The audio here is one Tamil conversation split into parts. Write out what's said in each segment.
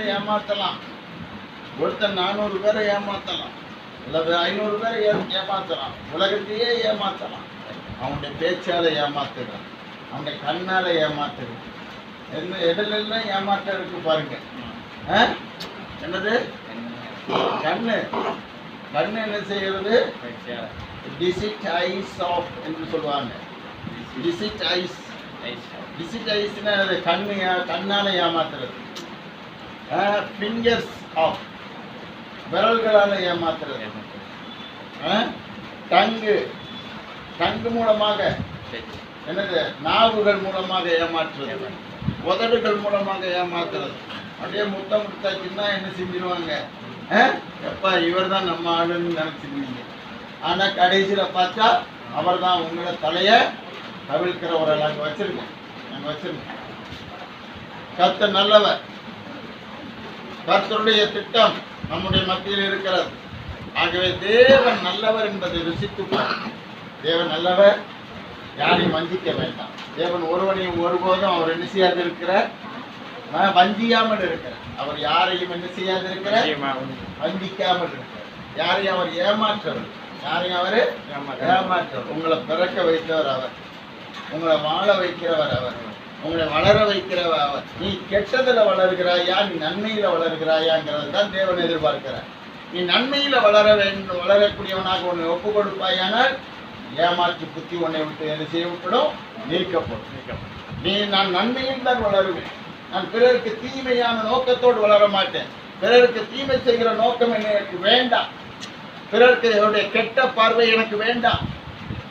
பேரை ஏமாத்தலாம், ஒருத்தன் 400 பேரை ஏமாத்தலாம், இல்லை 500 பேரை ஏமாத்தலாம், உலகத்தையே ஏமாத்தலாம். அவனுடைய பேச்சால ஏமாத்துகிறான், அவனுடைய கண்ணால ஏமாத்துகிறான். எதிலெல்லாம் ஏமாற்றம் இருக்கு பாருங்க. என்னது கண்ணு? கண்ணு என்ன செய்கிறது? டிசிட் ஐஸ் ஆஃப் என்று சொல்லுவாங்க. டிசிட் ஐஸ். டிசிட் ஐஸ்னா கண்ணு, கண்ணால ஏமாத்துறது. ஃபிங்கர்ஸ் ஆஃப், விரல்களால் ஏமாத்துறது. டங்கு, டங்கு மூலமாக என்னது? நாவுகள் மூலமாக ஏமாற்றுறது, உதடுகள் மூலமாக ஏமாத்துறது. அப்படியே முத்தம் கொடுத்தாச்சுன்னா என்ன செஞ்சிருவாங்க? எப்பா இவர் தான் நம்ம ஆளுன்னு நினைச்சிருந்தீங்க. ஆனா கடைசியில பார்த்தா அவர் தான் உங்களை தலைய கவிழ்க்கிறவர்கள். அங்க வச்சிருங்க, அங்க வச்சிருங்க. கர்த்தர் நல்லவர். கர்த்தருடைய திட்டம் நம்முடைய மத்தியில் இருக்கிறது. ஆகவே தேவன் நல்லவர் என்பதை ருசித்து பாருங்கள். தேவன் நல்லவர், யாரையும் வஞ்சிக்க வேண்டாம். தேவன் ஒருவனையும் ஒருபோதும் அவர் என்ன செய்யாது இருக்கிறார்? வஞ்சியாமல் இருக்கிறார். அவர் யாரையும் என்ன செய்யாது இருக்கிறார்? வஞ்சிக்காமல் இருக்கிறார். யாரையும் அவர் ஏமாற்றவர். யாரையும் அவர் ஏமாற்றவர். உங்களை பிறக்க வைத்தவர் அவர், உங்களை வாழ வைக்கிறவர் அவர், உங்களை வளர வைக்கிறவர் அவர். நீ கெட்டதுல வளர்கிறாயா, நீ நன்மையில வளர்கிறாயாங்கிறது தான் தேவன் எதிர்பார்க்கிறார். நீ நன்மையில வளர வேண்டும், வளரக்கூடியவனாக உன்னை ஒப்பு கொடுப்பாயானால் ஏமாற்று புத்தி உன்னை விட்டு என்ன செய்யப்படும்? நீக்கப்படும். நான் நன்மையில் தான் வளருவேன். நான் பிறருக்கு தீமையான நோக்கத்தோடு வளர மாட்டேன். பிறருக்கு தீமை செய்கிற நோக்கம் எனக்கு வேண்டாம். பிறருக்கு என்னுடைய கெட்ட பார்வை எனக்கு வேண்டாம்.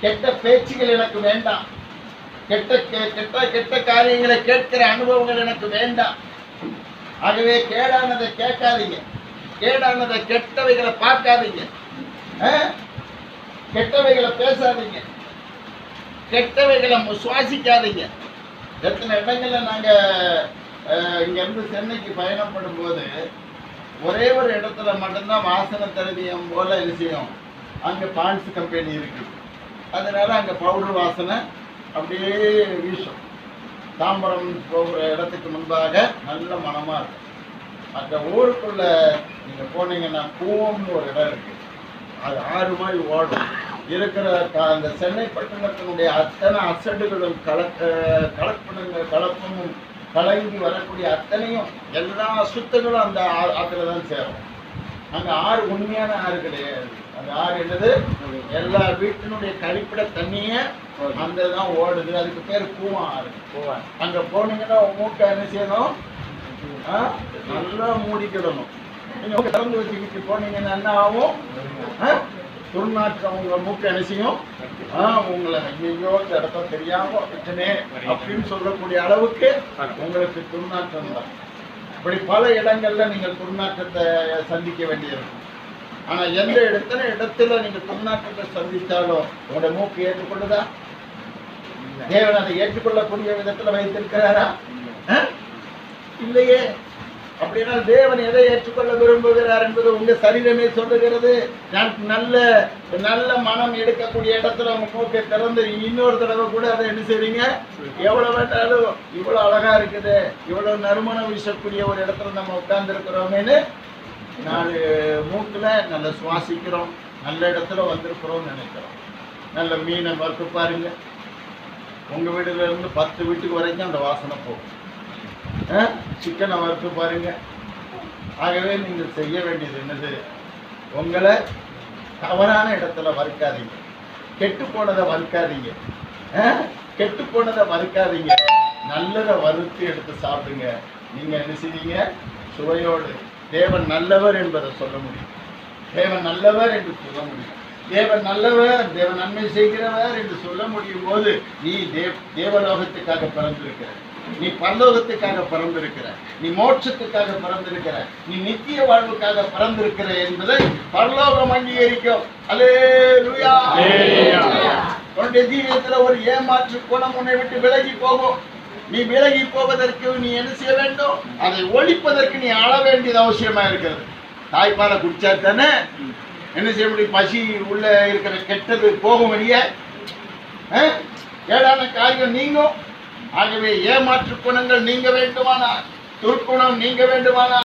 கெட்ட பேச்சுகள் எனக்கு வேண்டாம். கெட்ட கெட்ட கெட்ட காரியங்களை கேட்கிற அனுபவங்கள் எனக்கு வேண்டாம். ஆகவே கேடானதை கேட்காதீங்க, கேடானதை கெட்டவைகளை பார்க்காதீங்க, கெட்டவைகளை பேசாதீங்க, கெட்டவைகளை சுவாசிக்காதீங்க. எத்தனை இடங்கள்ல நாங்க இங்கிருந்து சென்னைக்கு பயணப்படும் போது ஒரே ஒரு இடத்துல மட்டும்தான் வாசனை திரவியம் போல விஷயம். அங்க பான்ஸ் கம்பெனி இருக்கு, அதனால அங்க பவுடர் வாசனை அப்படியே வீசும். தாம்பரம் போகிற இடத்துக்கு முன்பாக நல்ல மனமா இருக்கும். அந்த ஊருக்குள்ள நீங்க போனீங்கன்னா கூவம்னு ஒரு இடம் இருக்கு. அது 6 மாதிரி ஓடும். இருக்கிற அந்த சென்னை பட்டணத்தினுடைய அத்தனை அசடுகளும் கலப்பமும் கலங்கி வரக்கூடிய அத்தனையும் எல்லா சுத்தங்களும் அந்த ஆற்றுல தான் சேரும். அங்க ஆறு உண்மையான ஆறு கிடையாது. அந்த ஆறு என்னது? எல்லா வீட்டினுடைய கழிப்பிட தண்ணிய அந்த தான் ஓடுது. அதுக்கு பேர் கூவம் ஆறு. அங்க போனீங்கன்னா மூக்கை என்ன செய்யணும்? நல்லா மூடிக்கிடணும். நீங்க திறந்து வச்சுக்கிட்டு போனீங்கன்னா என்ன ஆகும்? துர்நாற்றம் உங்க மூக்கை என்ன செய்யும்? உங்களை ஐயோ இந்த இடத்த தெரியாம விட்டனே அப்படின்னு சொல்லக்கூடிய அளவுக்கு உங்களுக்கு துர்நாற்றம் தான். இப்படி பல இடங்கள்ல நீங்கள் துர்நாற்றத்தை சந்திக்க வேண்டியிருக்கும். ஆனா எந்த இடத்துல நீங்க துர்நாற்றத்தை சந்தித்தாலும் உங்களுடைய மூக்கு ஏற்றுக்கொள்ளுதா? தேவன் அதை ஏற்றுக்கொள்ளக்கூடிய விதத்துல வைத்திருக்கிறாரா? இல்லையே. அப்படின்னா தேவன் எதை ஏற்றுக்கொள்ள விரும்புகிறார் என்பது உங்க சரீரமே சொல்லுகிறது. நான் நல்ல நல்ல மனம் எடுக்கக்கூடிய இடத்துல உங்க மூக்கை திறந்து இன்னொரு தடவை கூட அதை என்ன செய்வீங்க? எவ்வளவு வேண்டாலும் இவ்வளவு அழகா இருக்குது, இவ்வளவு நறுமணம் வீசக்கூடிய ஒரு இடத்துல நம்ம உட்கார்ந்து இருக்கிறோமேனு 4 மூக்குல நல்ல சுவாசிக்கிறோம், நல்ல இடத்துல வந்திருக்கிறோம்னு நினைக்கிறோம். நல்ல மீனை வறுத்து பாருங்க, உங்க வீடுல இருந்து 10 வீட்டுக்கு வரைக்கும் அந்த வாசனை போகும். சிக்கனை வறுத்து பாருங்க. ஆகவே நீங்கள் செய்ய வேண்டியது என்னது? உங்களை தவறான இடத்துல வறுக்காதீங்க, கெட்டு போனதை வறுக்காதீங்க, கெட்டு போனதை வறுக்காதீங்க, நல்லதை வறுத்து எடுத்து சாப்பிடுங்க. நீங்க என்ன செய்வீங்க? சுவையோடு தேவன் நல்லவர் என்பதை சொல்ல முடியும். தேவன் நல்லவர் என்று சொல்ல முடியும். தேவன் நல்லவர், தேவன் நன்மை செய்கிறவர் என்று சொல்ல முடியும் போது நீ தேவலோகத்துக்காக பிறந்திருக்கிற, நீ பரலோகத்துக்காக பிறந்திருக்கிற, நீ மோட்சத்துக்காக பிறந்திருக்கிற, நீ நித்திய வாழ்வுக்காக பிறந்திருக்கிற என்பதை பரலோகம் அங்கீகரிக்கும். அல்லேலூயா. உன்னுடைய ஜீவியத்துல ஒரு ஏமாற்று குணம் உன்னை விட்டு விலகி போகும். நீ விலகி போவதற்கு நீ என்ன செய்ய வேண்டும்? அதை ஒழிப்பதற்கு நீ ஆள வேண்டியது அவசியமா இருக்கிறது. தாய்ப்பாலை குடிச்சா தானே என்ன செய்ய முடியும்? பசி உள்ள இருக்கிற கெட்டது போகும் வெளியே, ஏடான காரியம் நீங்கும். ஆகவே ஏமாற்று குணங்கள் நீங்க வேண்டுமானால், துர்க்குணம் நீங்க வேண்டுமானால்